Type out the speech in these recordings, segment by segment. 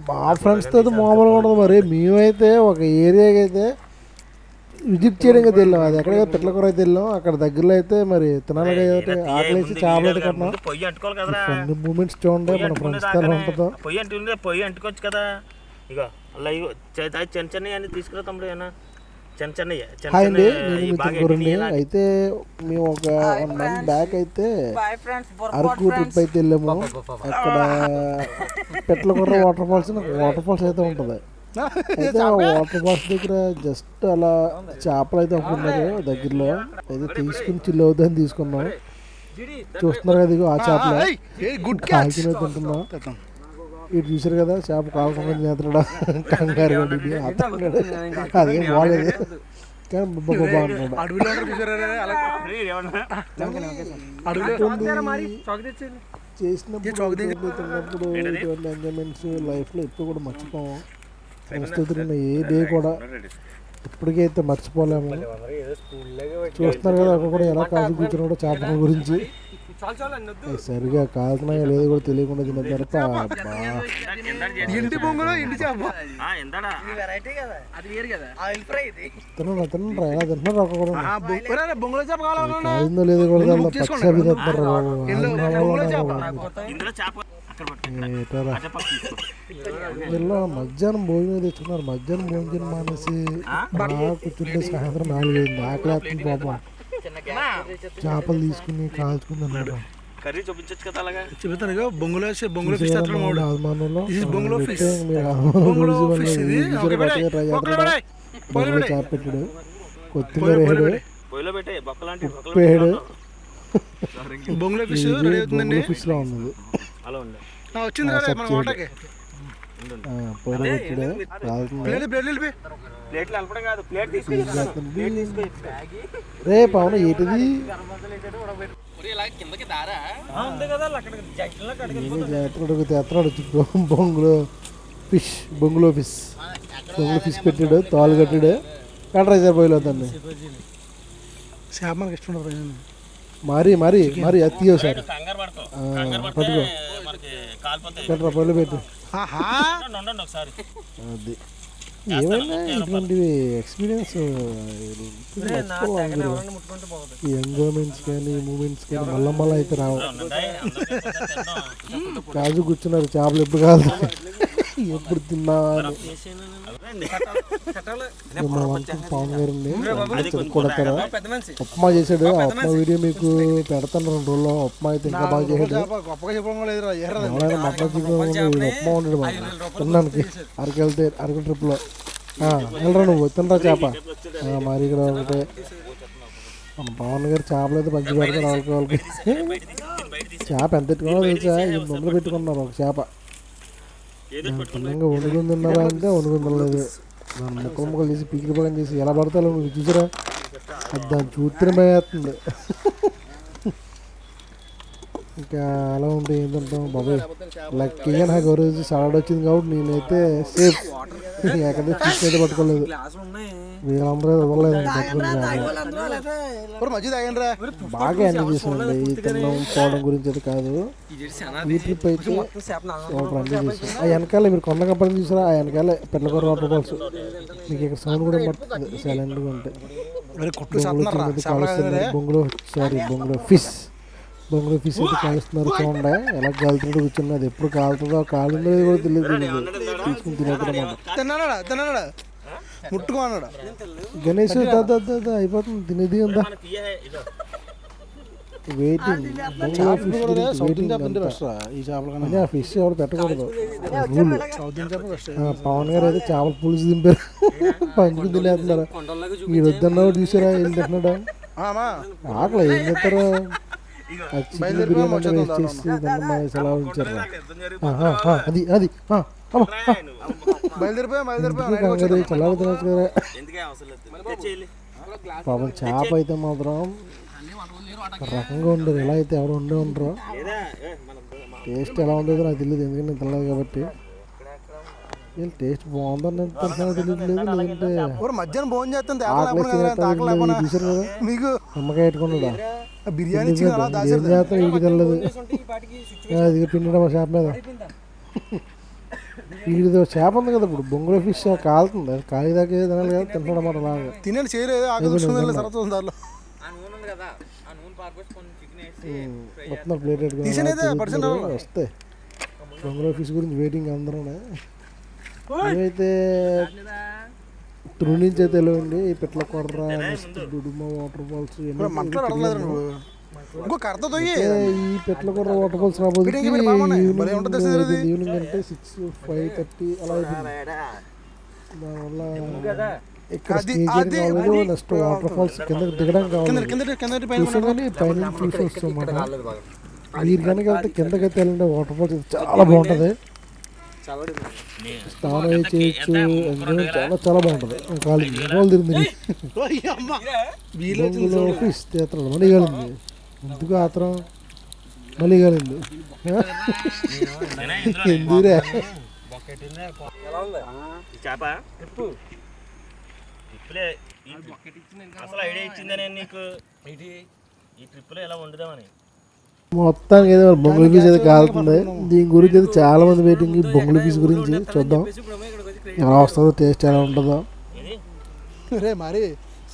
మా ఫ్రెండ్స్తో అయితే మామూలుగా ఉండదు. మరి మేమైతే ఒక ఏరియాకి అయితే విజిట్ చేయడానికి వెళ్ళాం. అది ఎక్కడైతే పిట్లకూర అయితే వెళ్ళాం. అక్కడ దగ్గరలో అయితే మరి తినాలి అయితే ఆకలేసి చేపలు అయితే కట్టినాం. కొన్ని మూమెంట్స్ చూడండి మన ఫ్రెండ్స్తో ఎలా ఉంటుందో. పొయ్యి అంటుకోవచ్చు కదా. ఇగో అలా ఇగో చిన్న చిన్న అన్ని తీసుకురా తమ్ముడు. ఏమన్నా చిన్న చిన్న హాయ్ అండి, నేను మిథున్ గురండి. అయితే మేము ఒక 1 మంత్ బ్యాక్ అయితే అరకు ట్రిప్ అయితే వెళ్ళాము. అక్కడ పిట్లకూర వాటర్ ఫాల్స్ అయితే ఉంటుంది. అయితే ఆ వాటర్ ఫాల్స్ దగ్గర జస్ట్ అలా చేపలు అయితే అమ్ముతున్నారు దగ్గరలో. అయితే తీసుకుని చిల్లు అవుతుందని తీసుకున్నాం. చూస్తున్నారు కదా ఇగో ఆ చేపలు కాల్చిన తింటున్నాం. ఇటు చూసారు కదా చేప కాల్చుకొని చేస్తున్నాడా కంగారు అదేం బాగాలేదు కానీ బాగుంటున్నాడు. చేసినప్పుడు తిన్నప్పుడు ఇటువంటి ఎంజాయ్మెంట్స్ లైఫ్లో ఎప్పుడు కూడా మర్చిపోము. సంస్కృతిని ఏ డే కూడా ఇప్పటికైతే మర్చిపోలేము. చూస్తున్నారు కదా అక్కడ కూడా ఎలా కాల్చి కూర్చున్నాడో చేపల గురించి. సరిగా కాల్తున్నాయో లేదో కూడా తెలియకుండా తిన్నారు. తిన్నారా ఎలా తింటున్నారు ఒక కూడా కాలిందో లేదో కూడా పక్షి తింటున్నారు. ఇలా మధ్యాహ్నం భోజనం తెచ్చుకున్నారు. మధ్యాహ్నం భోజనం మానేసి బాగా కూర్చుంటే సాయంత్రం 4 అయింది. ఆకలి వేస్తుంది పాపం. చేపలు తీసుకుని కాల్చుకుని అన్నాడు. బొంగులో చేప పెట్టాడు, కొత్తిమీర వేసాడు, ఉప్పు వేసాడు. బొంగులో ఫిష్ లా ఉన్నది. పొయ్యిలో పెట్టాడు. రే పవన్ ఏంటిది బొంగులో ఫిష్ పెట్టాడు, తాళ్ళు కట్టాడు. కట్రా సార్ పొయ్యిలో దాన్ని చేప మనకి ఇష్టం ఉండదు. మరి అత్తియో సార్ పట్టుకో కట్రా పొయ్యిలో పెట్టు. అది ఏమైనా ఇటువంటివి ఎక్స్పీరియన్స్ ఈ ఎంజాయ్మెంట్స్ కానీ మూమెంట్స్ కానీ మళ్ళీ అయితే రావు. కాజు కూర్చున్నారు చేపలు ఎప్పుడు కాదు ఎప్పుడు తిన్నా. మా వంటలు పవన్ గారండి కొడతారా ఉప్మా చేశాడు. ఆ ఉప్మా వీడియో మీకు పెడతాను 2 రోజుల్లో. ఉప్మా అయితే ఇంకా బాగా చేశాడు. మటన్ చికెన్ ఉప్మా ఉండడు బాగా తినడానికి. అరకు ట్రిప్లో వెళ్ళరా నువ్వు తినరా చేప. మరి ఇక్కడ ఒకటే మన పవన్ గారు చేపలు అయితే మంచి పెడతారు వాళ్ళకి. చేప ఎంత పెట్టుకున్నారో తెలుసా? 800 పెట్టుకున్నారు ఒక చేప. పిల్లంగా వండుకుని తిన్నారా అంటే వండుకుని తినలేదు. దాన్ని ముక్కలు చేసి పీకిరి పక్కన చేసి ఎలా పడతాలో నువ్వు చూసారా? అది దాన్ని చూస్తేనే భయస్తుంది. ఇంకా అలా ఉంటే ఏంటంటాం బాబాయ్. లక్కీగా నాకు ఒక రోజు సాలడ్ వచ్చింది కాబట్టి నేనైతే సేఫ్. ఎక్కడైతే ఫిష్ అయితే పట్టుకోలేదు. వీళ్ళందరూ వదలలేదండి పట్టుకుని. బాగా ఎంజాయ్ చేసామండి. ఈ తినడం పోవడం గురించి అయితే కాదు. ఈ ట్రిప్ అయితే సూపర్ ఎంజాయ్ చేసాం. ఆ వెనకాల మీరు కొండ కంపెనీ చూసారా? ఆ వెనకాల పిట్లకూర వాటర్ ఫాల్స్. మీకు ఇక్కడ సౌండ్ కూడా పడుతుంది సైలెంట్గా ఉంటే. బొంగులో ఫిష్ అయితే కాలుస్తున్నారు. చూడండి ఎలా కాలుతుందో కూర్చున్నది. అది ఎప్పుడు కాలుతుందో కాలిందో కూడా తెలియదు. తీసుకుని తినేస్తున్నాడు ముట్టుకున్నాడు. గణేష్ అయిపోతుంది తినేది ఉందా వెయిటింగ్. ఆ ఫిష్ ఎవరు పెట్టకూడదు రూల్. పవన్ గారు అయితే చేపల పులుసు దింపారు. పంచుకుని తినేస్తున్నారు. మీరు వద్దన్నా చూసారా ఏం తింటున్నాడా? ఆకలి ఏం చేస్తారా? బిర్యానీ వేస్ట్ చేసి దాన్ని ఎలా ఉంచారు. అది చల్లారి తినచ్చు కదా. పాపం చేప అయితే మాత్రం రకంగా ఉండదు. ఎలా అయితే ఎవరు ఉండే ఉండరు. టేస్ట్ ఎలా ఉండేదో నాకు తెలియదు, ఎందుకంటే నేను తినలేదు కాబట్టి. టేస్ట్ బాగుందని తెలియట్లేదు. లేదంటే మధ్యాహ్నం భోజనం చేస్తాను చూసారు కదా మీకు నిమ్మకాయ పెట్టుకున్నాడా బిర్యానీ ఏం చేస్తాను వీడికి తెలియదు. అది పిండి మా షాప్ మీద వీడిదో చేప ఉంది కదా ఇప్పుడు బొంగులో ఫిష్ కాలుతుంది, అది కాలి దాకా తినాలి కదా, తింటాడు అన్నమాట అలాగా. తినండి చేయలేదు ఆకలి సరత దానిలో మొత్తం ప్లేట్ వస్తాయి. బొంగులో ఫిష్ గురించి వెయిటింగ్ అందరూ. ఏమైతే త్రూ నుంచి అయితే వెళ్ళండి, ఈ పిట్ల కొర్ర, డుడుమ వాటర్ ఫాల్స్, ఈ పిట్ల కొర్ర వాటర్ ఫాల్స్ రాబోతుంది ఈవినింగ్ అంటే 6-5:30 అలా అవుతుంది. దానివల్ల ఇక్కడ నెక్స్ట్ వాటర్ ఫాల్స్ కిందకి దిగడం కావాలి చూసాం, కానీ పైన చూసి వస్తాం అన్నమాట. మీరు కనుక వెళ్తే కిందకైతే వెళ్ళండి, వాటర్ ఫాల్స్ చాలా బాగుంటుంది, స్నానం చేయొచ్చు, ఎంజాయ్ చాలా చాలా బాగుంటుంది. కాలింది వాళ్ళు తిరిగింది బొంగులో ఫిష్ తీస్తాడు, మళ్ళీ కాలింది ఎందుకు ఆత్రం, మళ్ళీ కాలింది ఎందుకురా అసలు ఐడియా ఇచ్చిందనే నీకు ఈ ట్రిప్లో ఎలా వండుదామని. మొత్తానికి ఏదో బొంగుల ఫిష్ అయితే కాలుతుంది. దీని గురించి అయితే చాలా మంది వెయిటింగ్, బొంగుల ఫిష్ గురించి చూద్దాం ఎలా వస్తుందో, టేస్ట్ ఎలా ఉంటుందో. రే మరి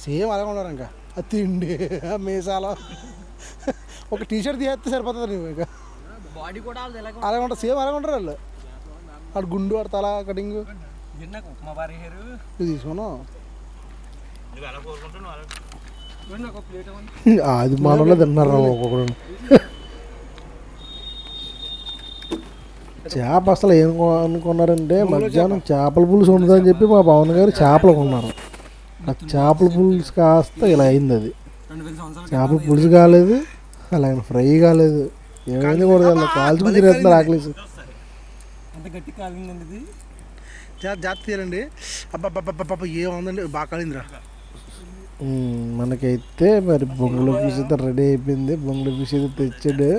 సేమ్ అలాగే ఉన్నారు ఇంకా ఆ తిండి మీసాలో ఒక టీషర్ట్ తీసేస్తే సరిపోతుంది నువ్వు ఇంకా అలాగే ఉంటుంది, సేమ్ అలాగే ఉంటారు వాళ్ళు. వాడు గుండు వాడు తల కటింగ్ తీసుకున్నావు అది మనలో తిన్నారు ఒక్కొక్కడు. చేప అసలు ఏం అనుకున్నారంటే మధ్యాహ్నం చేపల పులుసు ఉండదని చెప్పి మా పవన్ గారు చేపలు కొన్నారు. ఆ చేపల పులుసు కాస్త ఇలా అయింది, అది చేపల పులుసు కాలేదు, అలాగే ఫ్రై కాలేదు, ఏమైంది కూడా కాల్చుకుని తినేస్తున్నారు ఆకలేసి. జాగ్రత్త తీరండి. అబ్బాబ్బా ఏముందండి బాగా కాలిందిరా. మనకైతే మరి బొంగుల ఫిష్ అయితే రెడీ అయిపోయింది. బొంగుల ఫిష్ అయితే తెచ్చాడు,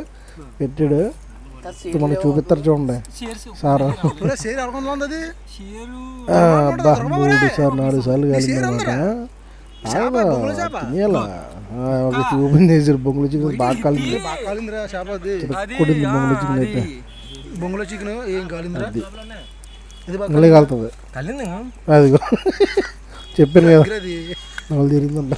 పెట్టాడు, మనకు చూపిస్తారు చూడండి సార్. అబ్బా 3-4 సార్లు కలిగింది అనమాట. తినేలా ఒక ఓపెన్ చేసారు బొంగుల చికెన్, బాగా కాలింది, కొట్టింది బొంగుల చికెన్ అయితే. బొంగుల చికెన్ ఏం కాలిందిరా, మళ్ళీ కాలుతుంది. అదిగో చెప్పాను కదా, నవ్వులు తిరిగిందంట.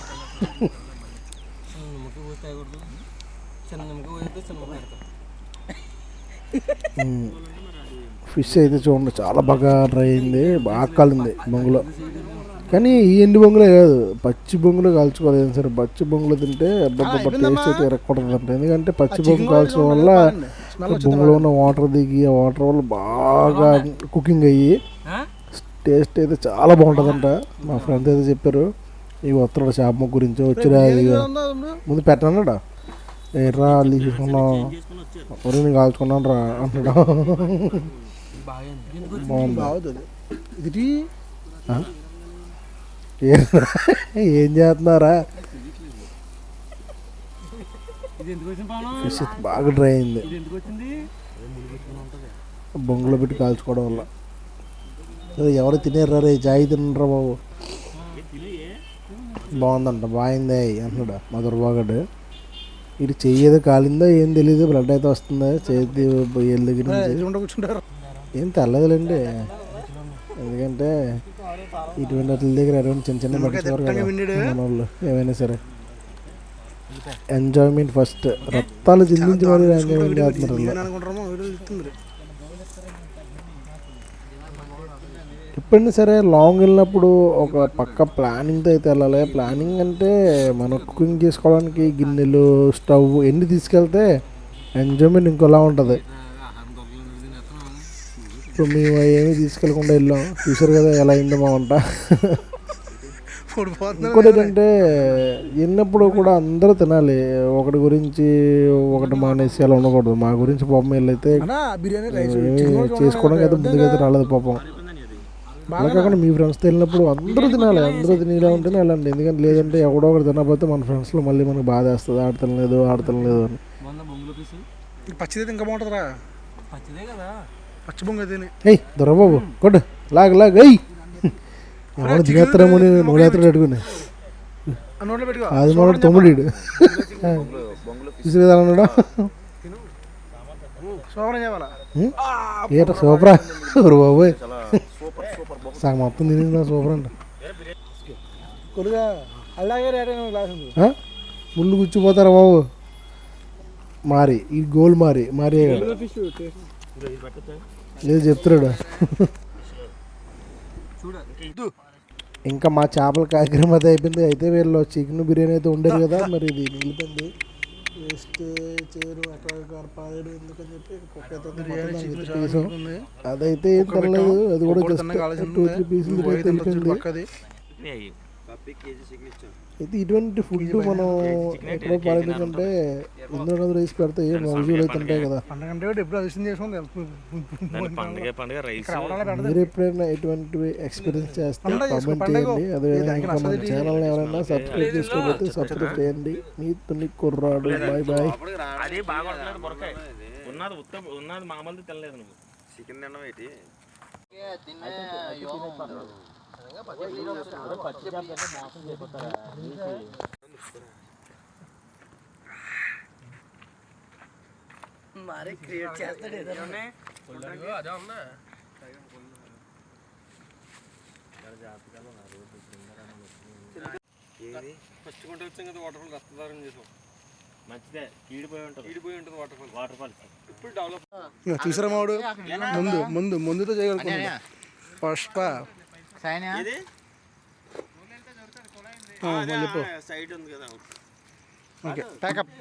ఫిష్ అయితే చూడండి చాలా బాగా డ్రై అయింది, బాగా కాలింది బొంగులో. కానీ ఈ ఎండు బొంగులే కాదు, పచ్చి బొంగులు కాల్చుకోలేదు సరే. పచ్చి బొంగులు తింటే అబ్బబ్బబ్బ టేస్ట్ అయితే ఎరక్కొడుతుందంట. ఎందుకంటే పచ్చి బొంగు కాల్చడం వల్ల బొంగులో ఉన్న వాటర్ దిగి, ఆ వాటర్ వల్ల బాగా కుకింగ్ అయ్యి టేస్ట్ అయితే చాలా బాగుంటుందంట. మా ఫ్రెండ్స్ అయితే చెప్పారు. ఈ వస్తున్నాడు చేప గురించి వచ్చిరా, ముందు పెట్టన్నాడా ఏట్రా తీసుకున్నావు, నేను కాల్చుకున్నాను రా అంటున్నా. ఏం చేస్తున్నారా, ఫిష్ బాగా డ్రై అయింది బొంగులో పెట్టి కాల్చుకోవడం వల్ల. ఎవరు తినేరా రే, జాయి తినరా బాబు, బాగుందంట, బాగుంది అంటున్నాడు మా దుర్బాగడు. ఇటు చెయ్యి ఏదో కాలిందో ఏం తెలియదు, బ్లడ్ అయితే వస్తుందో చేతి ఏళ్ళ దగ్గర నుంచి. ఏం తెల్లదులేండి, ఎందుకంటే ఇటువంటి వాటి దగ్గర ఎటువంటి చిన్న చిన్న పట్టించుకోరు కదా మన వాళ్ళు. ఏమైనా సరే ఎంజాయ్మెంట్ ఫస్ట్, రక్తాలు చిందించి మరి ఎంజాయ్మెంట్ చేస్తున్నారు. ఎప్పుడైనా సరే లాంగ్ వెళ్ళినప్పుడు ఒక పక్క ప్లానింగ్తో అయితే వెళ్ళాలి. ప్లానింగ్ అంటే మనం కుకింగ్ చేసుకోవడానికి గిన్నెలు, స్టవ్ ఎన్ని తీసుకెళ్తే ఎంజాయ్మెంట్ ఇంకోలా ఉంటుంది. ఇప్పుడు మేము ఏమీ తీసుకెళ్ళకుండా వెళ్ళాం, చూసారు కదా ఎలా అయిందో మా వంట. ఇంకోటి ఏంటంటే వెళ్ళినప్పుడు కూడా అందరూ తినాలి, ఒకటి గురించి ఒకటి మానేసి అలా ఉండకూడదు. మా గురించి పాపం వెళ్ళైతే చేసుకోవడానికి అయితే ముందుకైతే రాలేదు పాపం. అలా కాకుండా మీ ఫ్రెండ్స్తో వెళ్ళినప్పుడు అందరూ తినాలి, అందరూ తినేలా ఉంటేనే వెళ్ళండి. ఎందుకంటే లేదంటే ఎవడో ఒకటి తినకపోతే మన ఫ్రెండ్స్లో మళ్ళీ మనకు బాధ వేస్తుంది, ఆడతలేదు అని. పచ్చిదైతే ఇంకా బాగుంటుందిరా, పచ్చి బొంగ ఏయ్ దొరబాబు కొట్టు లాగ్ అయ్యి ఎవరు తినేస్తారేమో, నోడేస్తాడు పెట్టుకుని అది మన తమ్ముడు చూసి కదా అన్నాడు. ఏట సూపరా బాబోయ్. సగం మొత్తం తినేది సూపర్ అంట. కొద్దిగా అలాగే రేట్ అయిన గ్లాస్ ఉంది. ముళ్ళు గుచ్చిపోతారా బాబు. మారి ఈ గోల్ మారి ఏదో చెప్తున్నాడు. ఇంకా మా చేపల కార్యక్రమం అయితే అయిపోయింది. అయితే వీళ్ళు చికెన్ బిర్యానీ అయితే ఉండేది కదా, మరి ఇది మిగిలిపోయింది. వేస్ట్ చేయరు అక్కడ పాలేడు ఎందుకని చెప్పి పీసు అదైతే ఏం తినలేదు. అది కూడా జస్ట్ 2-3 పీసులు తెలిపింది. అయితే ఇటువంటి ఫుడ్ మనం ఎక్కడో పాలేదంటే ఇందులో రైస్ పెడితే ఏం మౌజులు అయితే ఉంటాయి కదా. మీరు ఎప్పుడైనా ఎటువంటివి ఎక్స్పీరియన్స్ చేస్తే కామెంట్ చేయండి. అదేవిధంగా ఇంకా మన ఛానల్ని ఎవరైనా సబ్స్క్రైబ్ చేసుకోకపోతే సబ్స్క్రైబ్ చేయండి. మీ తుని కుర్రాడు. Boy boy. అది బాగా ఉన్నది మామూలు తినలేదు నువ్వు చికెన్ తినడం ఏంటి. మరి క్రియేట్ చేస్తాడు ఏదైనా అదే ఉన్నా ఫస్ట్ కొంటే వచ్చాం కదా వాటర్ ఫాల్ రక్తదారం చేసాం. మంచిదే కీడిపోయి ఉంటుంది వాటర్ ఫాల్స్ ఇప్పుడు డెవలప్ చూసారా మావాడు ముందుతో చేయగలుగుతుంది. పుష్ప సైడ్ ఉంది కదా. Okay pack up.